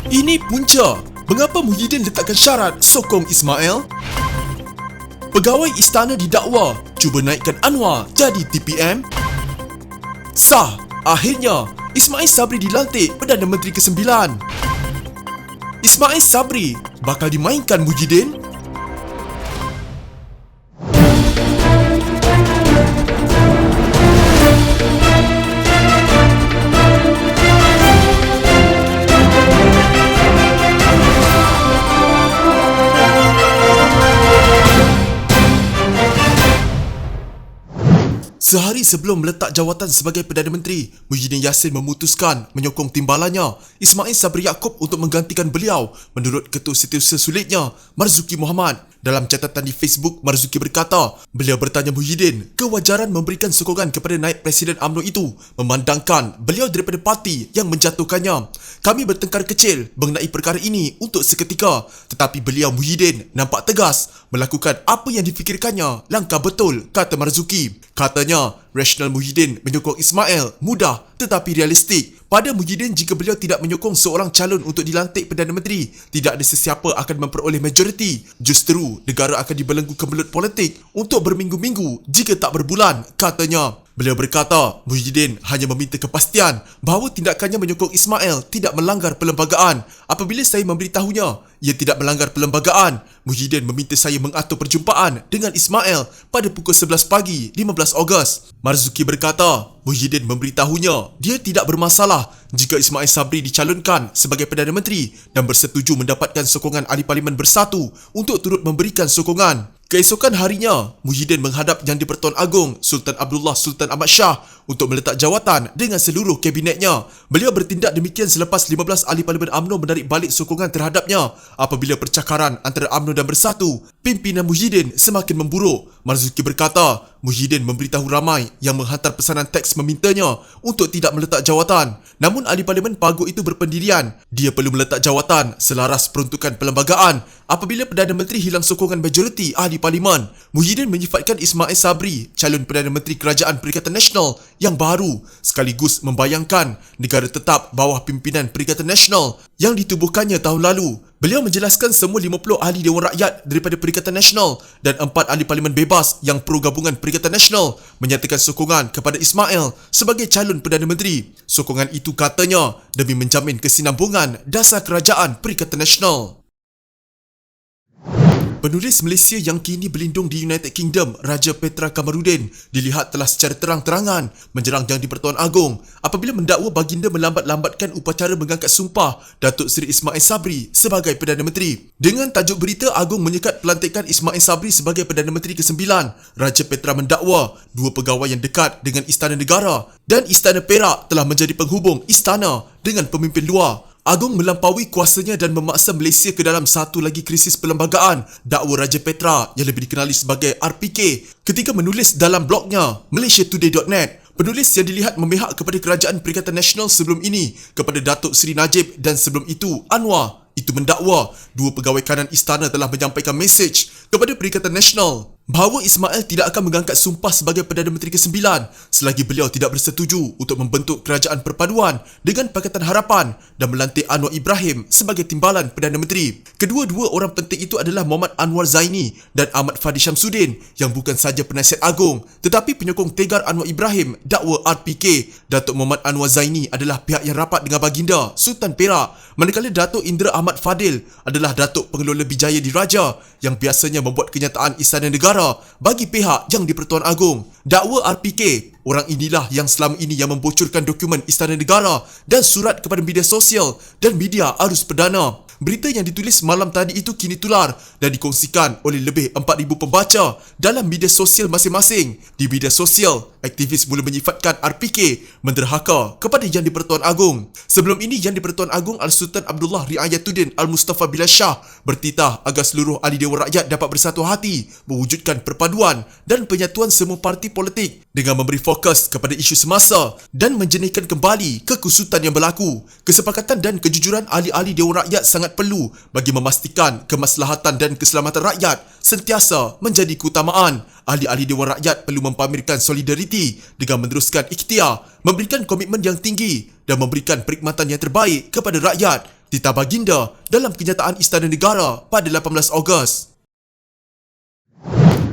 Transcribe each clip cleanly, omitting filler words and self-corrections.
Ini punca mengapa Muhyiddin letakkan syarat sokong Ismail. Pegawai istana didakwa cuba naikkan Anwar jadi TPM. Sah, akhirnya Ismail Sabri dilantik Perdana Menteri ke-9. Ismail Sabri bakal dimainkan Muhyiddin. Sehari sebelum meletak jawatan sebagai Perdana Menteri, Muhyiddin Yassin memutuskan menyokong timbalannya Ismail Sabri Yaakob untuk menggantikan beliau menurut Ketua Setiausaha Sulitnya Marzuki Mohamad. Dalam catatan di Facebook, Marzuki berkata, beliau bertanya Muhyiddin kewajaran memberikan sokongan kepada naib Presiden UMNO itu memandangkan beliau daripada parti yang menjatuhkannya. Kami bertengkar kecil mengenai perkara ini untuk seketika, tetapi beliau Muhyiddin nampak tegas melakukan apa yang difikirkannya langkah betul, kata Marzuki. Katanya, rasional Muhyiddin menyokong Ismail mudah tetapi realistik. Pada Muhyiddin, jika beliau tidak menyokong seorang calon untuk dilantik Perdana Menteri, tidak ada sesiapa akan memperoleh majoriti. Justru, negara akan dibelenggu kemelut politik untuk berminggu-minggu jika tak berbulan, katanya. Beliau berkata, Muhyiddin hanya meminta kepastian bahawa tindakannya menyokong Ismail tidak melanggar perlembagaan. Apabila saya memberitahunya, ia tidak melanggar perlembagaan. Muhyiddin meminta saya mengatur perjumpaan dengan Ismail pada pukul 11 pagi 15 Ogos. Marzuki berkata, Muhyiddin memberitahunya dia tidak bermasalah jika Ismail Sabri dicalonkan sebagai Perdana Menteri dan bersetuju mendapatkan sokongan Ahli Parlimen Bersatu untuk turut memberikan sokongan. Keesokan harinya, Muhyiddin menghadap Yang di-Pertuan Agong Sultan Abdullah Sultan Ahmad Shah untuk meletak jawatan dengan seluruh kabinetnya. Beliau bertindak demikian selepas 15 ahli Parlimen UMNO menarik balik sokongan terhadapnya apabila percakaran antara UMNO dan Bersatu pimpinan Muhyiddin semakin memburuk. Marzuki berkata, Muhyiddin memberitahu ramai yang menghantar pesanan teks memintanya untuk tidak meletak jawatan. Namun ahli Parlimen Paguh itu berpendirian dia perlu meletak jawatan selaras peruntukan perlembagaan. Apabila Perdana Menteri hilang sokongan majoriti ahli Parlimen, Muhyiddin menyifatkan Ismail Sabri calon Perdana Menteri Kerajaan Perikatan Nasional yang baru, sekaligus membayangkan negara tetap bawah pimpinan Perikatan Nasional yang ditubuhkannya tahun lalu. Beliau menjelaskan semua 50 ahli Dewan Rakyat daripada Perikatan Nasional dan 4 ahli Parlimen bebas yang pro gabungan Perikatan Nasional menyatakan sokongan kepada Ismail sebagai calon Perdana Menteri. Sokongan itu katanya demi menjamin kesinambungan dasar kerajaan Perikatan Nasional. Penulis Malaysia yang kini berlindung di United Kingdom, Raja Petra Kamarudin, dilihat telah secara terang-terangan menyerang Yang di-Pertuan Agong apabila mendakwa baginda melambat-lambatkan upacara mengangkat sumpah Datuk Seri Ismail Sabri sebagai Perdana Menteri. Dengan tajuk berita Agong menyekat pelantikan Ismail Sabri sebagai Perdana Menteri ke-9, Raja Petra mendakwa dua pegawai yang dekat dengan Istana Negara dan Istana Perak telah menjadi penghubung istana dengan pemimpin luar. Agong melampaui kuasanya dan memaksa Malaysia ke dalam satu lagi krisis perlembagaan, dakwa Raja Petra yang lebih dikenali sebagai RPK ketika menulis dalam blognya malaysiatoday.net. Penulis yang dilihat memihak kepada Kerajaan Perikatan Nasional sebelum ini kepada Datuk Seri Najib dan sebelum itu Anwar itu mendakwa dua pegawai kanan istana telah menyampaikan mesej kepada Perikatan Nasional bahawa Ismail tidak akan mengangkat sumpah sebagai Perdana Menteri ke-9 selagi beliau tidak bersetuju untuk membentuk kerajaan perpaduan dengan Pakatan Harapan dan melantik Anwar Ibrahim sebagai timbalan Perdana Menteri. Kedua-dua orang penting itu adalah Muhammad Anwar Zaini dan Ahmad Fadi Syamsuddin yang bukan sahaja penasihat agong tetapi penyokong tegar Anwar Ibrahim, dakwa RPK. Datuk Muhammad Anwar Zaini adalah pihak yang rapat dengan baginda Sultan Perak, manakala Datuk Indra Ahmad Fadil adalah Datuk Pengelola Bijaya Diraja yang biasanya membuat kenyataan Istana Negara bagi pihak Yang di-Pertuan Agong. Dakwa RPK, orang inilah yang selama ini yang membocorkan dokumen Istana Negara dan surat kepada media sosial dan media arus perdana. Berita yang ditulis malam tadi itu kini tular dan dikongsikan oleh lebih 4,000 pembaca dalam media sosial masing-masing. Di media sosial, aktivis mula menyifatkan RPK menderhaka kepada Yang di-Pertuan Agong. Sebelum ini, Yang di-Pertuan Agong Al-Sultan Abdullah Riayatuddin Al-Mustafa Bilal Shah bertitah agar seluruh ahli Dewan Rakyat dapat bersatu hati mewujudkan perpaduan dan penyatuan semua parti politik dengan memberi fokus kepada isu semasa dan menjernihkan kembali kekusutan yang berlaku. Kesepakatan dan kejujuran ahli-ahli Dewan Rakyat sangat perlu bagi memastikan kemaslahatan dan keselamatan rakyat sentiasa menjadi keutamaan. Ahli-ahli Dewan Rakyat perlu mempamerkan solidariti dengan meneruskan ikhtiar, memberikan komitmen yang tinggi dan memberikan perkhidmatan yang terbaik kepada rakyat, titah baginda dalam kenyataan Istana Negara pada 18 Ogos.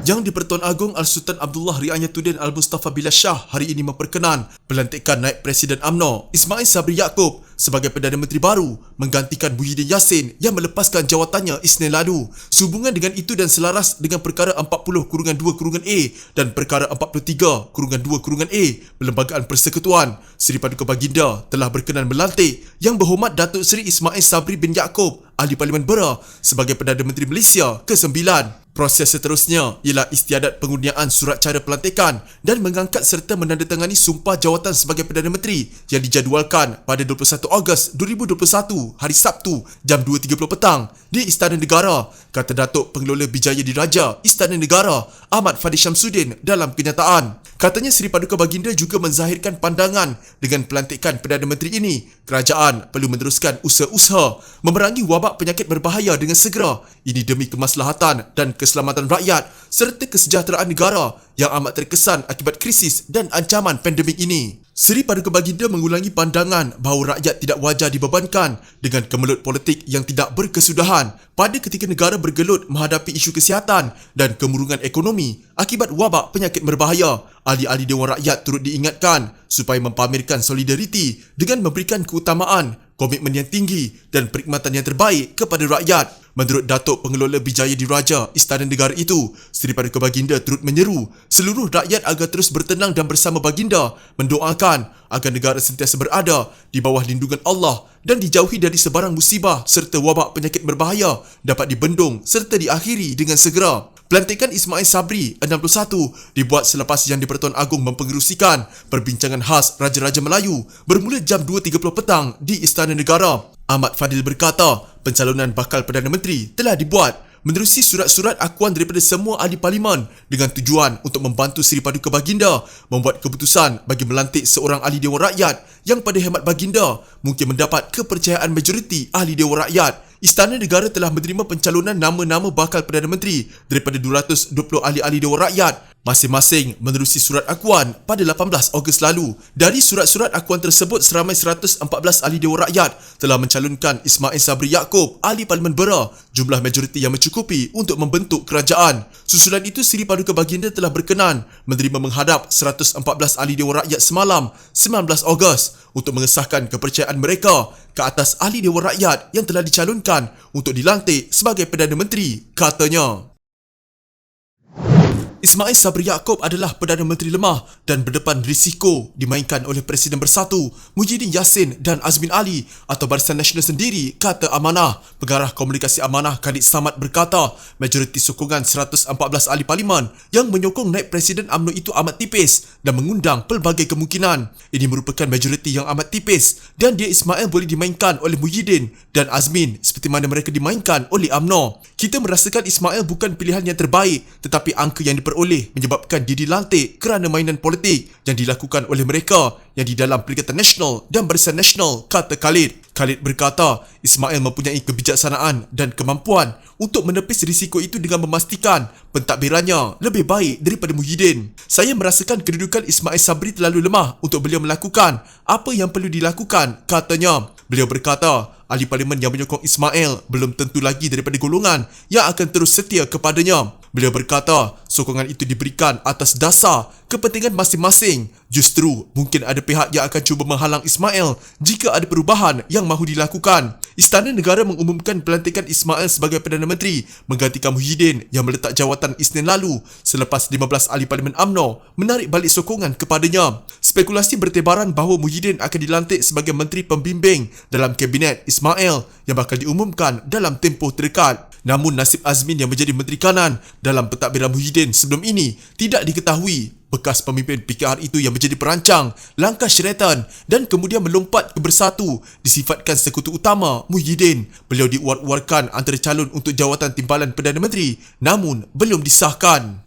Yang di-Pertuan Agong Al-Sultan Abdullah Riayatuddin Al-Mustafa Billah Shah hari ini memperkenan pelantikan Naib Presiden UMNO Ismail Sabri Yaakob sebagai Perdana Menteri baru menggantikan Muhyiddin Yassin yang melepaskan jawatannya Isnin lalu. Sehubungan dengan itu dan selaras dengan Perkara 40/2/A dan Perkara 43/2/A Perlembagaan Persekutuan, Seri Paduka Baginda telah berkenan melantik Yang Berhormat Datuk Seri Ismail Sabri bin Yaakob, Ahli Parlimen Bera, sebagai Perdana Menteri Malaysia ke-9. Proses seterusnya ialah istiadat pengurniaan surat cara pelantikan dan mengangkat serta menandatangani sumpah jawatan sebagai Perdana Menteri yang dijadualkan pada 21 Ogos 2021 hari Sabtu jam 2.30 petang di Istana Negara, kata Datuk Pengelola Bijaya Diraja Istana Negara Ahmad Fadil Syamsuddin dalam kenyataan. Katanya Seri Paduka Baginda juga menzahirkan pandangan dengan pelantikan Perdana Menteri ini. Kerajaan perlu meneruskan usaha-usaha memerangi wabak penyakit berbahaya dengan segera. Ini demi kemaslahatan dan keselamatan rakyat serta kesejahteraan negara yang amat terkesan akibat krisis dan ancaman pandemik ini. Seri Paduka Baginda mengulangi pandangan bahawa rakyat tidak wajar dibebankan dengan kemelut politik yang tidak berkesudahan pada ketika negara bergelut menghadapi isu kesihatan dan kemurungan ekonomi akibat wabak penyakit berbahaya. Ahli-ahli Dewan Rakyat turut diingatkan supaya mempamerkan solidariti dengan memberikan keutamaan, komitmen yang tinggi dan perkhidmatan yang terbaik kepada rakyat. Menurut Datuk Pengelola Bijaya Diraja Istana Negara itu, Seri Paduka Baginda turut menyeru seluruh rakyat agar terus bertenang dan bersama baginda mendoakan agar negara sentiasa berada di bawah lindungan Allah dan dijauhi dari sebarang musibah serta wabak penyakit berbahaya dapat dibendung serta diakhiri dengan segera. Pelantikan Ismail Sabri 61 dibuat selepas Yang di-Pertuan Agong mempengerusikan perbincangan khas Raja-Raja Melayu bermula jam 2.30 petang di Istana Negara. Ahmad Fadil berkata, pencalonan bakal Perdana Menteri telah dibuat menerusi surat-surat akuan daripada semua ahli parlimen dengan tujuan untuk membantu Seri Paduka Baginda membuat keputusan bagi melantik seorang ahli Dewan Rakyat yang pada hemat baginda mungkin mendapat kepercayaan majoriti ahli Dewan Rakyat. Istana Negara telah menerima pencalonan nama-nama bakal Perdana Menteri daripada 220 ahli-ahli Dewan Rakyat masing-masing menerusi surat akuan pada 18 Ogos lalu. Dari surat-surat akuan tersebut, seramai 114 ahli Dewan Rakyat telah mencalonkan Ismail Sabri Yaakob, Ahli Parlimen Bera, jumlah majoriti yang mencukupi untuk membentuk kerajaan. Susulan itu, Seri Paduka Baginda telah berkenan menerima menghadap 114 ahli Dewan Rakyat semalam 19 Ogos untuk mengesahkan kepercayaan mereka ke atas ahli Dewan Rakyat yang telah dicalonkan untuk dilantik sebagai Perdana Menteri, katanya. Ismail Sabri Yaakob adalah Perdana Menteri lemah dan berdepan risiko dimainkan oleh Presiden Bersatu Muhyiddin Yassin dan Azmin Ali atau Barisan Nasional sendiri, kata Amanah. Pengarah Komunikasi Amanah Khalid Samad berkata, majoriti sokongan 114 ahli parlimen yang menyokong naib Presiden UMNO itu amat tipis dan mengundang pelbagai kemungkinan. Ini merupakan majoriti yang amat tipis dan dia Ismail boleh dimainkan oleh Muhyiddin dan Azmin seperti mana mereka dimainkan oleh UMNO. Kita merasakan Ismail bukan pilihan yang terbaik, tetapi angka yang diperoleh menyebabkan dia dilantik kerana mainan politik yang dilakukan oleh mereka yang di dalam Perikatan Nasional dan Barisan Nasional, kata Khalid. Khalid berkata, Ismail mempunyai kebijaksanaan dan kemampuan untuk menepis risiko itu dengan memastikan pentadbirannya lebih baik daripada Muhyiddin. Saya merasakan kedudukan Ismail Sabri terlalu lemah untuk beliau melakukan apa yang perlu dilakukan, katanya. Beliau berkata, ahli parlimen yang menyokong Ismail belum tentu lagi daripada golongan yang akan terus setia kepadanya. Beliau berkata, sokongan itu diberikan atas dasar kepentingan masing-masing. Justru, mungkin ada pihak yang akan cuba menghalang Ismail jika ada perubahan yang mahu dilakukan. Istana Negara mengumumkan pelantikan Ismail sebagai Perdana Menteri menggantikan Muhyiddin yang meletak jawatan Isnin lalu selepas 15 ahli parlimen UMNO menarik balik sokongan kepadanya. Spekulasi bertebaran bahawa Muhyiddin akan dilantik sebagai Menteri Pembimbing dalam Kabinet Ismail yang bakal diumumkan dalam tempoh terdekat. Namun nasib Azmin yang menjadi Menteri Kanan dalam pentadbiran Muhyiddin sebelum ini tidak diketahui. Bekas pemimpin PKR itu yang menjadi perancang langkah syaratan dan kemudian melompat ke Bersatu disifatkan sekutu utama Muhyiddin. Beliau diuar-uarkan antara calon untuk jawatan timbalan Perdana Menteri namun belum disahkan.